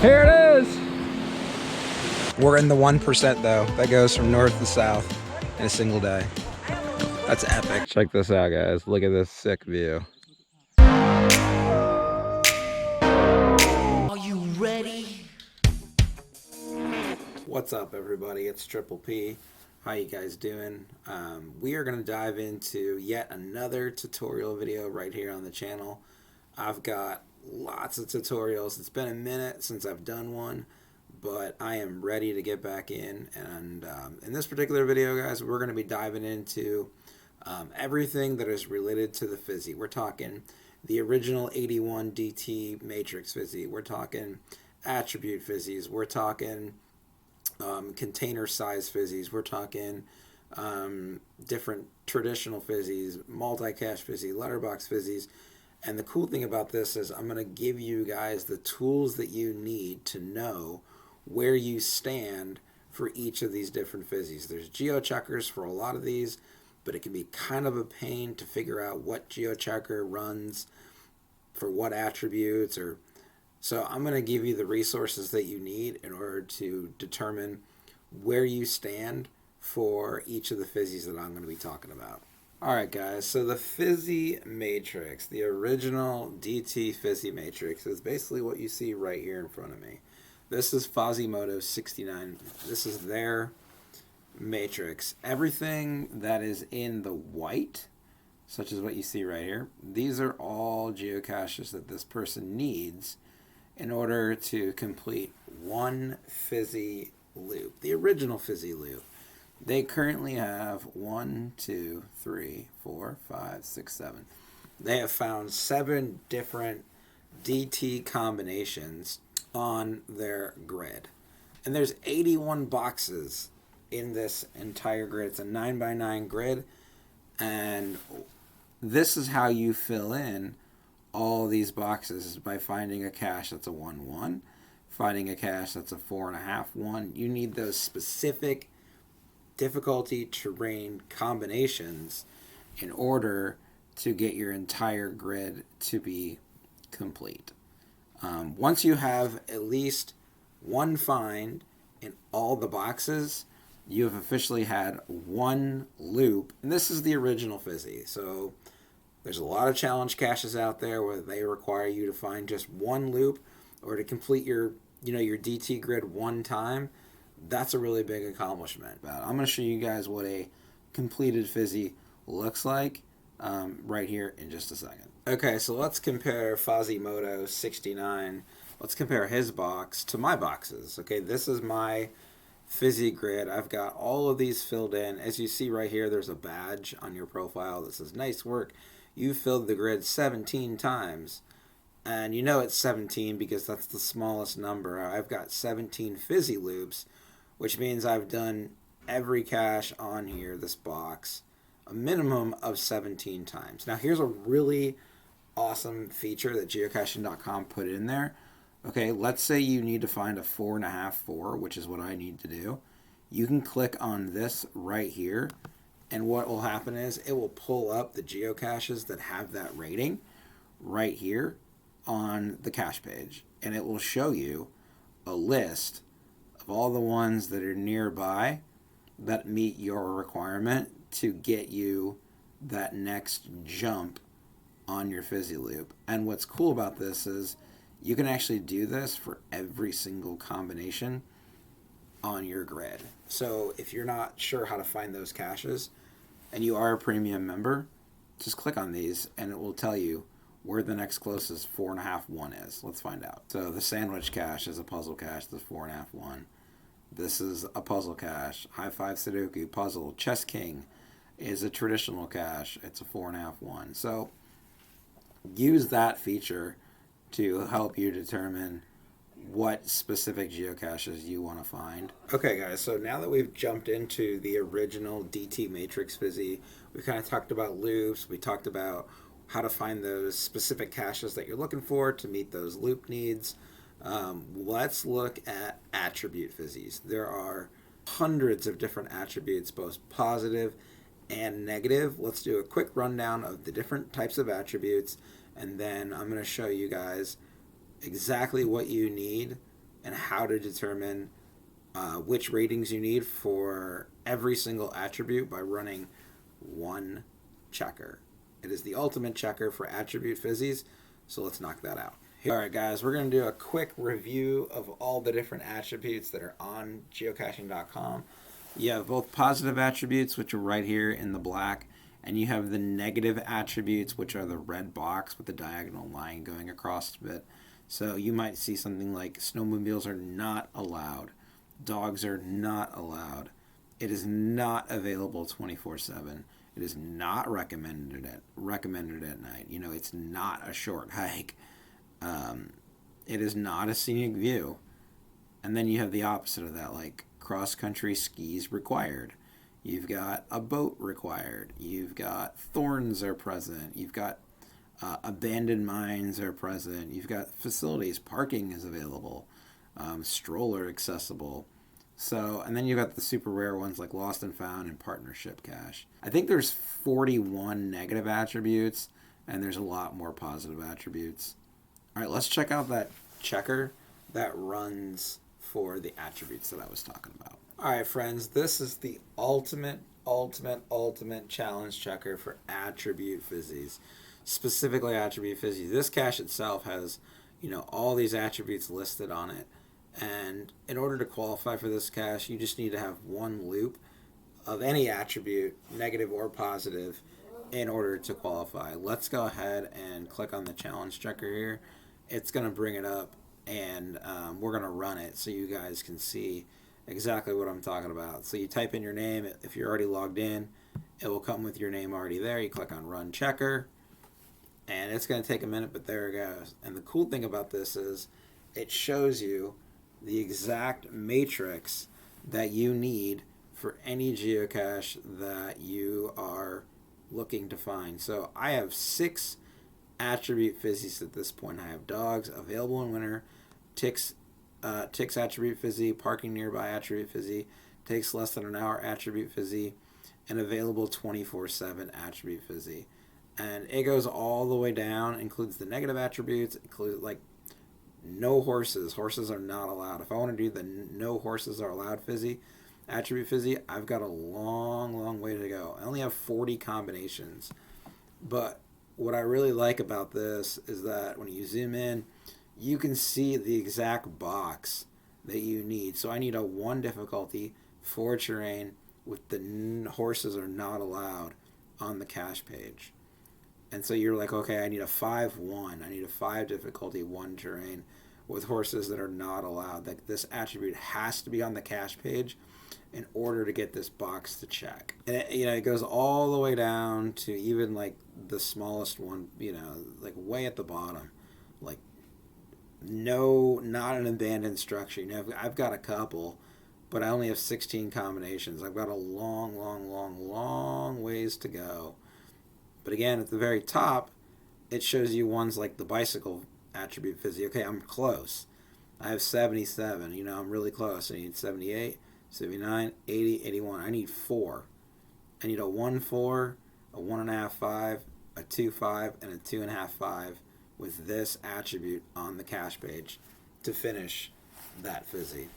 Here it is. We're in the 1% though. That goes from north to south in a single day. That's epic. Check this out, guys. Look at this sick view. Are you ready? What's up, everybody? It's Triple P. How you guys doing? We are going to dive into yet another tutorial video right here on the channel. I've got lots of tutorials. It's been a minute since I've done one, but I am ready to get back in. And in this particular video, guys, we're going to be diving into everything that is related to the Fizzy. We're talking the original 81 DT Matrix Fizzy. We're talking attribute Fizzies. We're talking container size Fizzies. We're talking different traditional Fizzies, multi-cache Fizzy, letterbox Fizzies. And the cool thing about this is I'm going to give you guys the tools that you need to know where you stand for each of these different Fizzies. There's geocheckers for a lot of these, but it can be kind of a pain to figure out what geochecker runs for what attributes. So I'm going to give you the resources that you need in order to determine where you stand for each of the Fizzies that I'm going to be talking about. Alright guys, so the Fizzy Matrix, the original DT Fizzy Matrix, is basically what you see right here in front of me. This is Fazimoto 69. This is their matrix. Everything that is in the white, such as what you see right here, these are all geocaches that this person needs in order to complete one Fizzy loop, the original Fizzy loop. They currently have 1, 2, 3, 4, 5, 6, 7. They have found 7 different DT combinations on their grid. And there's 81 boxes in this entire grid. It's a 9x9 grid. And this is how you fill in all these boxes, by finding a cache that's a 1-1, finding a cache that's a 4.5-1. You need those specific difficulty terrain combinations in order to get your entire grid to be complete. Once you have at least one find in all the boxes, you have officially had one loop, and this is the original Fizzy. So there's a lot of challenge caches out there where they require you to find just one loop or to complete your DT grid one time. That's a really big accomplishment. I'm going to show you guys what a completed Fizzy looks like right here in just a second. Okay, so let's compare Fazimoto 69. Let's compare his box to my boxes. Okay, this is my Fizzy grid. I've got all of these filled in. As you see right here, there's a badge on your profile that says, "Nice work. You filled the grid 17 times." And you know it's 17 because that's the smallest number. I've got 17 Fizzy loops, which means I've done every cache on here, this box, a minimum of 17 times. Now here's a really awesome feature that geocaching.com put in there. Okay, let's say you need to find a 4.5-4, which is what I need to do. You can click on this right here, and what will happen is it will pull up the geocaches that have that rating right here on the cache page, and it will show you a list of all the ones that are nearby that meet your requirement to get you that next jump on your Fizzy loop. And what's cool about this is you can actually do this for every single combination on your grid. So if you're not sure how to find those caches and you are a premium member, just click on these and it will tell you where the next closest 4.5-1 is. Let's find out. So the sandwich cache is a puzzle cache, the 4.5-1. This is a puzzle cache. High Five Sudoku puzzle. Chess King is a traditional cache. It's a 4.5-1. So use that feature to help you determine what specific geocaches you want to find. Okay guys, so now that we've jumped into the original DT Matrix Fizzy, we kind of talked about loops, we talked about how to find those specific caches that you're looking for to meet those loop needs. Let's look at attribute Fizzies. There are hundreds of different attributes, both positive and negative. Let's do a quick rundown of the different types of attributes, and then I'm going to show you guys exactly what you need and how to determine which ratings you need for every single attribute by running one checker. It is the ultimate checker for attribute fizzies, so let's knock that out. Alright guys, we're going to do a quick review of all the different attributes that are on geocaching.com. You have both positive attributes, which are right here in the black, and you have the negative attributes, which are the red box with the diagonal line going across it. So you might see something like snowmobiles are not allowed, dogs are not allowed, it is not available 24/7. It is not recommended at night. You know, it's not a short hike. It is not a scenic view. And then you have the opposite of that, like cross-country skis required. You've got a boat required. You've got thorns are present. You've got abandoned mines are present. You've got facilities. Parking is available. Stroller accessible. So, and then you've got the super rare ones like Lost and Found and Partnership Cache. I think there's 41 negative attributes, and there's a lot more positive attributes. All right, let's check out that checker that runs for the attributes that I was talking about. All right, friends, this is the ultimate challenge checker for attribute fizzies, specifically attribute fizzies. This cache itself has, all these attributes listed on it. And in order to qualify for this cache, you just need to have one loop of any attribute, negative or positive, in order to qualify. Let's go ahead and click on the challenge checker here. It's going to bring it up, and we're going to run it so you guys can see exactly what I'm talking about. So you type in your name. If you're already logged in, it will come with your name already there. You click on Run Checker, and it's going to take a minute, but there it goes. And the cool thing about this is it shows you the exact matrix that you need for any geocache that you are looking to find. So I have 6 attribute fizzies at this point. I have dogs available in winter, ticks attribute fizzy, parking nearby attribute fizzy, takes less than an hour attribute fizzy, and available 24/7 attribute fizzy. And it goes all the way down, includes the negative attributes, includes like no horses. Horses are not allowed. If I want to do the no horses are allowed fizzy, attribute fizzy, I've got a long way to go. I only have 40 combinations. But what I really like about this is that when you zoom in, you can see the exact box that you need. So I need a 1 difficulty for terrain with the horses are not allowed on the cache page. And so you're like, okay, I need a 5-1. I need a 5 difficulty 1 terrain with horses that are not allowed. Like this attribute has to be on the cache page in order to get this box to check. And it goes all the way down to even like the smallest one, like way at the bottom. Like no, not an abandoned structure. I've got a couple, but I only have 16 combinations. I've got a long ways to go. But again, at the very top, it shows you ones like the bicycle attribute fizzy. Okay, I'm close. I have 77. I'm really close. I need 78, 79, 80, 81. I need 4. I need a 1-4, a 1.5 5, a 2-5, and a 2.5 5 with this attribute on the cache page to finish that fizzy.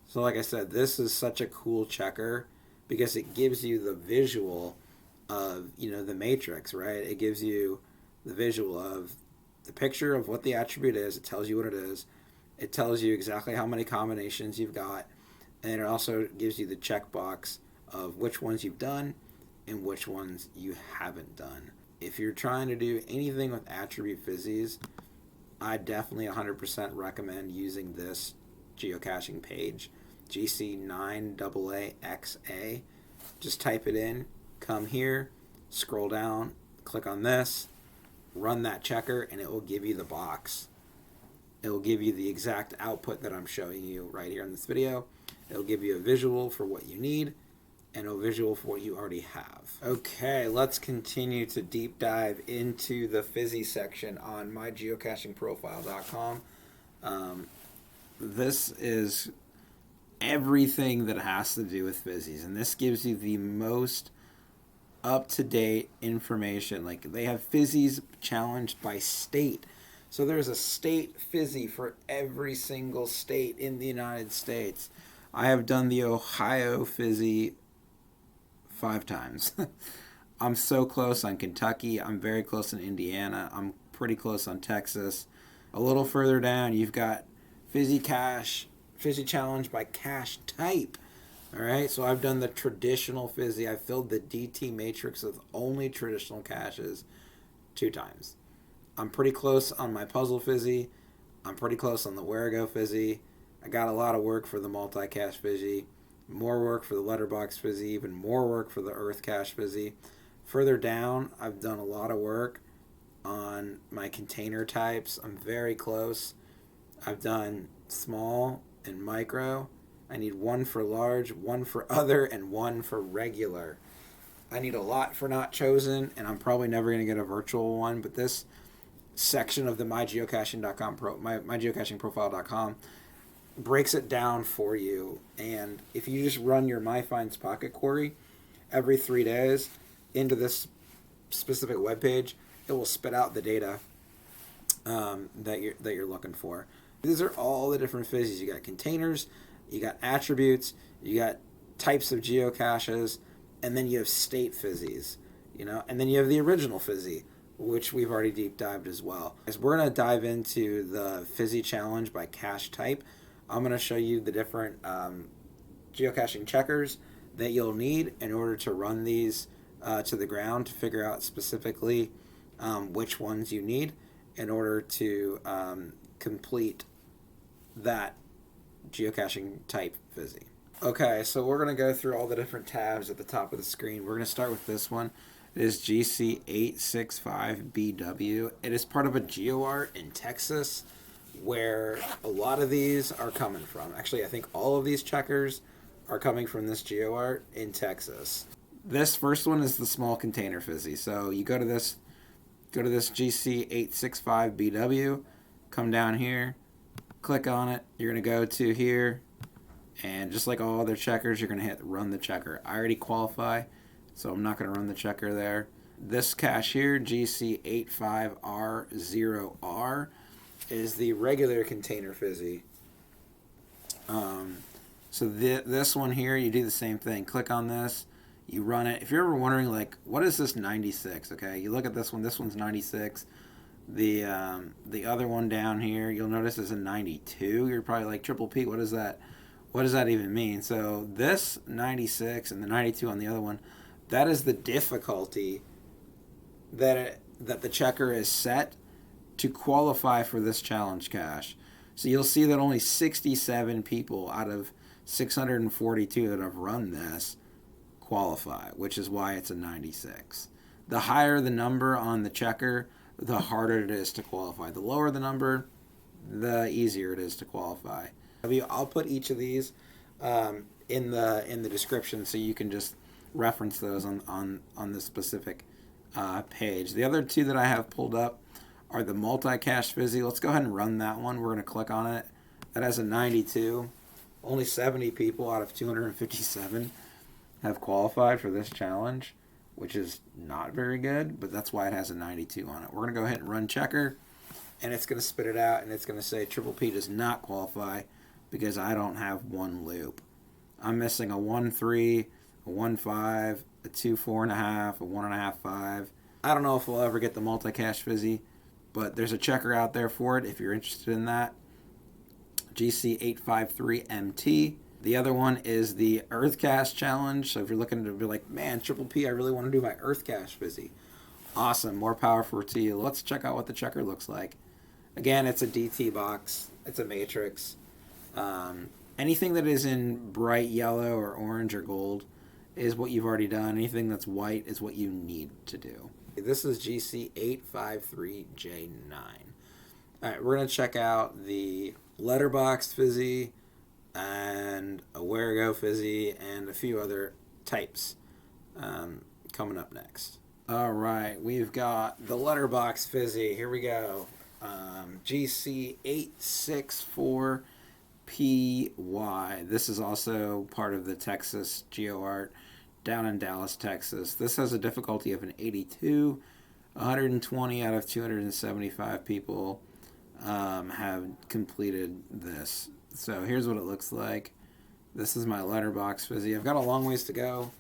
So like I said, this is such a cool checker because it gives you the visual of the matrix, right? It gives you the visual of the picture of what the attribute is. It tells you what it is. It tells you exactly how many combinations you've got, and it also gives you the checkbox of which ones you've done and which ones you haven't done. If you're trying to do anything with attribute fizzies, I definitely 100% recommend using this geocaching page, GC9AAXA. Just type it in. Come here, scroll down, click on this, run that checker, and it will give you the box. It will give you the exact output that I'm showing you right here in this video. It will give you a visual for what you need and a visual for what you already have. Okay, let's continue to deep dive into the fizzy section on mygeocachingprofile.com. This is everything that has to do with fizzies, and this gives you the most up-to-date information. Like they have fizzies challenged by state, So there's a state Fizzy for every single state in the United States. I have done the Ohio Fizzy 5 times. I'm so close on Kentucky. I'm very close in Indiana. I'm pretty close on Texas. A little further down, you've got Fizzy Cache, Fizzy Challenge by cache type. All right, so I've done the traditional Fizzy. I filled the DT matrix with only traditional caches 2 times. I'm pretty close on my puzzle Fizzy. I'm pretty close on the Wherigo Fizzy. I got a lot of work for the Multicache Fizzy. More work for the Letterbox Fizzy. Even more work for the Earthcache Fizzy. Further down, I've done a lot of work on my container types. I'm very close. I've done small and micro. I need one for large, one for other, and one for regular. I need a lot for not chosen, and I'm probably never going to get a virtual one, but this section of the mygeocaching.com mygeocachingprofile.com breaks it down for you. And if you just run your MyFinds pocket query every 3 days into this specific web page, it will spit out the data that you're looking for. These are all the different fizzies. You got containers, you got attributes, you got types of geocaches, and then you have state fizzies, and then you have the original fizzy, which we've already deep dived as well. As we're going to dive into the Fizzy Challenge by cache type, I'm going to show you the different geocaching checkers that you'll need in order to run these to the ground to figure out specifically which ones you need in order to complete that geocaching type Fizzy. Okay, so we're going to go through all the different tabs at the top of the screen. We're going to start with this one. It is GC865BW. It is part of a GeoArt in Texas where a lot of these are coming from. Actually, I think all of these checkers are coming from this GeoArt in Texas. This first one is the small container Fizzy. So you go to this GC865BW, come down here, click on it. You're going to go to here, and just like all other checkers, you're going to hit run the checker. I already qualify, so I'm not going to run the checker there. This cache here, GC85R0R, is the regular container Fizzy. So this one here, you do the same thing. Click on this, you run it. If you're ever wondering, like, what is this 96? Okay, you look at this one. This one's 96. The other one down here, you'll notice is a 92. You're probably like, Triple P, what is that? What does that even mean? So this 96 and the 92 on the other one, that is the difficulty that the checker is set to qualify for this challenge cache. So you'll see that only 67 people out of 642 that have run this qualify, which is why it's a 96. The higher the number on the checker, the harder it is to qualify. The lower the number, the easier it is to qualify. I'll put each of these in the description so you can just reference those on the specific page. The other two that I have pulled up are the Multicache Fizzy. Let's go ahead and run that one. We're going to click on it. That has a 92. Only 70 people out of 257 have qualified for this challenge, which is not very good, but that's why it has a 92 on it. We're going to go ahead and run checker, and it's going to spit it out, and it's going to say Triple P does not qualify because I don't have one loop. I'm missing a 1-3, a 1-5, a 2-4.5, a 1.5-5. I don't know if we'll ever get the Multicache Fizzy, but there's a checker out there for it if you're interested in that. GC853MT. The other one is the Earthcache Challenge. So if you're looking to be like, man, Triple P, I really want to do my Earthcache Fizzy. Awesome. More power to you. Let's check out what the checker looks like. Again, it's a DT box. It's a matrix. Anything that is in bright yellow or orange or gold is what you've already done. Anything that's white is what you need to do. This is GC853J9. All right, we're going to check out the Letterbox Fizzy and a Wherigo Fizzy and a few other types coming up next. All right, we've got the Letterbox Fizzy. Here we go. GC864PY. This is also part of the Texas GeoArt down in Dallas, Texas. This has a difficulty of an 82, 120 out of 275 people have completed this. So here's what it looks like. This is my Letterbox Fizzy. I've got a long ways to go.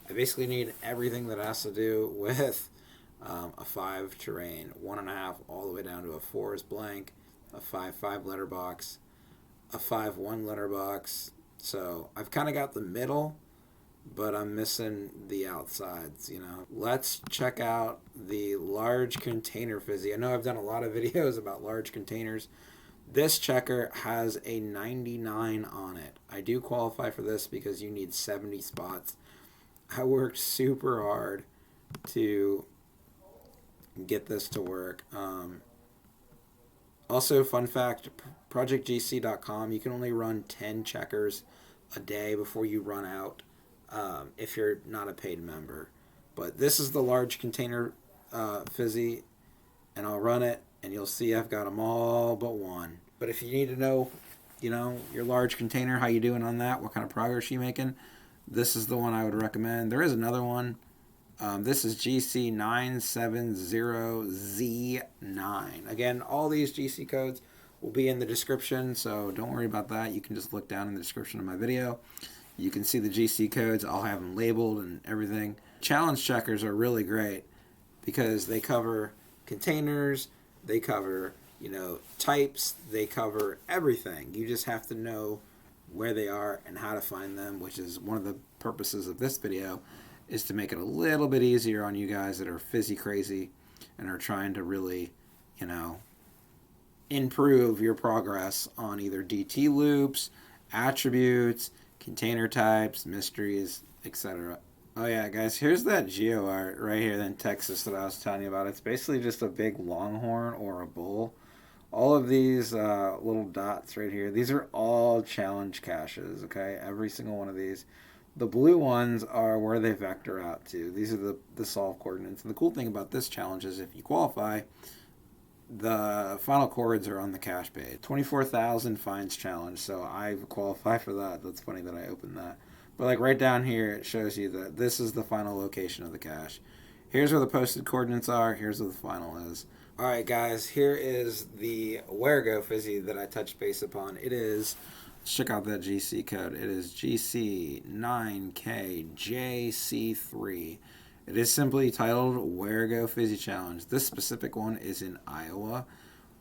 I basically need everything that has to do with a 5 terrain, 1.5 all the way down to a 4 is blank, a 5 letterbox, a 5-1 letterbox. So I've kind of got the middle, but I'm missing the outsides, you know. Let's check out the large container Fizzy. I know I've done a lot of videos about large containers. This checker has a 99 on it. I do qualify for this because you need 70 spots. I worked super hard to get this to work. Also, fun fact, projectgc.com, you can only run 10 checkers a day before you run out if you're not a paid member. But this is the large container Fizzy, and I'll run it, and you'll see I've got them all but one. But if you need to know, you know, your large container, how you doing on that, what kind of progress you making, this is the one I would recommend. There is another one. This is GC970Z9. Again, all these GC codes will be in the description, so don't worry about that. You can just look down in the description of my video. You can see the GC codes. I'll have them labeled and everything. Challenge checkers are really great because they cover containers, they cover, you know, types, they cover everything. You just have to know where they are and how to find them, which is one of the purposes of this video, is to make it a little bit easier on you guys that are Fizzy crazy and are trying to really, you know, improve your progress on either DT loops, attributes, container types, mysteries, etc. Oh yeah, guys, here's that geo art right here in Texas that I was telling you about. It's basically just a big longhorn or a bull. All of these little dots right here, these are all challenge caches, okay? Every single one of these. The blue ones are where they vector out to. These are the solve coordinates. And the cool thing about this challenge is if you qualify, the final chords are on the cache page. 24,000 finds challenge, so I qualify for that. That's funny that I opened that. But like right down here, it shows you that this is the final location of the cache. Here's where the posted coordinates are. Here's where the final is. All right, guys, here is the Wherigo Fizzy that I touched base upon. It is, let's check out that GC code. It is GC9KJC3. It is simply titled Wherigo Fizzy Challenge. This specific one is in Iowa.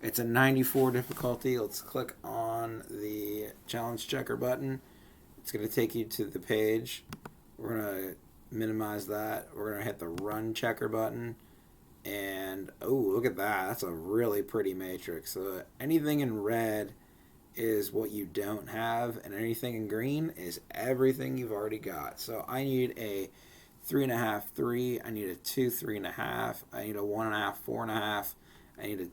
It's a 94 difficulty. Let's click on the challenge checker button. It's going to take you to the page. We're going to minimize that. We're going to hit the run checker button. And, oh, look at that. That's a really pretty matrix. So anything in red is what you don't have, and anything in green is everything you've already got. So I need a 3.5, 3. I need a 2, 3.5. I need a 1.5, 4.5. I need a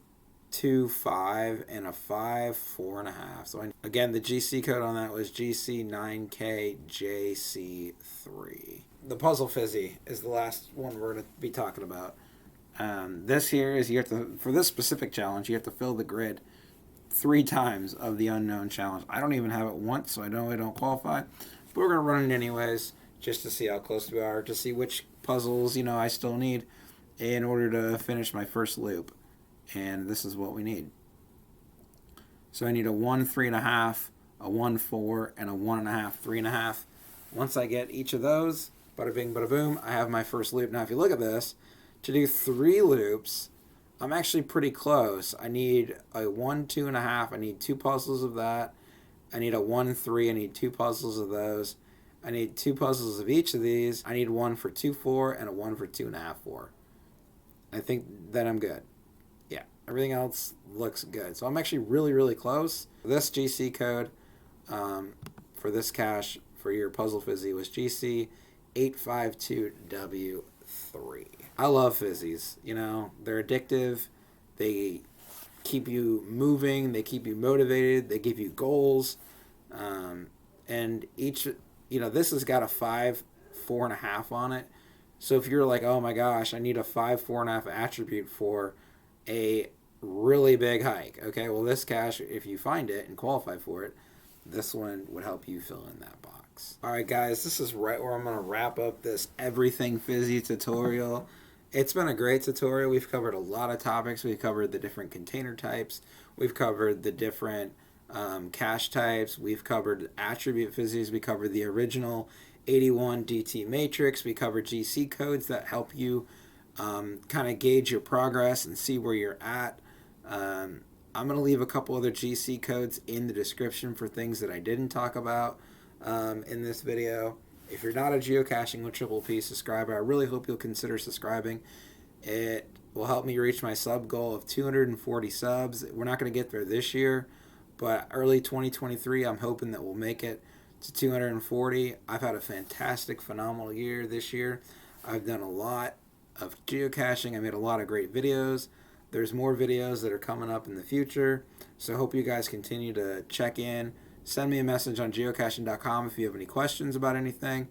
2, 5, and a 5, 4.5. So again, the GC code on that was GC9KJC3. The Puzzle Fizzy is the last one we're going to be talking about. This here is, you have to, for this specific challenge, you have to fill the grid 3 times of the unknown challenge. I don't even have it once, so I know I don't qualify. But we're going to run it anyways, just to see how close we are, to see which puzzles, you know, I still need in order to finish my first loop. And this is what we need. So I need a 1, 3.5, a 1, 4, and a 1.5, 3.5. Once I get each of those, bada bing, bada boom, I have my first loop. Now, if you look at this, to do 3 loops, I'm actually pretty close. I need a 1, 2.5. I need 2 puzzles of that. I need a 1, 3. I need 2 puzzles of those. I need 2 puzzles of each of these. I need 1 for 2, 4, and a 1 for 2.5, 4. I think that I'm good. Yeah, everything else looks good. So I'm actually really, really close. This GC code for this cache for your Puzzle Fizzy was GC852W3. I love Fizzies. You know, they're addictive. They keep you moving. They keep you motivated. They give you goals. And each, you know, this has got a 5, 4.5 on it. So if you're like, oh my gosh, I need a 5, 4.5 attribute for a really big hike. Okay, well, this cache, if you find it and qualify for it, this one would help you fill in that box. All right, guys, this is right where I'm going to wrap up this Everything Fizzy tutorial. It's been a great tutorial. We've covered a lot of topics. We've covered the different container types. We've covered the different cache types. We've covered attribute physics. We covered the original 81 DT matrix. We covered GC codes that help you kind of gauge your progress and see where you're at. I'm going to leave a couple other GC codes in the description for things that I didn't talk about in this video. If you're not a Geocaching with Triple P subscriber, I really hope you'll consider subscribing. It will help me reach my sub goal of 240 subs. We're not going to get there this year, but early 2023, I'm hoping that we'll make it to 240. I've had a fantastic, phenomenal year this year. I've done a lot of geocaching. I made a lot of great videos. There's more videos that are coming up in the future, so I hope you guys continue to check in. Send me a message on geocaching.com if you have any questions about anything,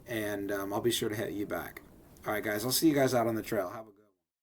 and I'll be sure to hit you back. All right, guys, I'll see you guys out on the trail. Have a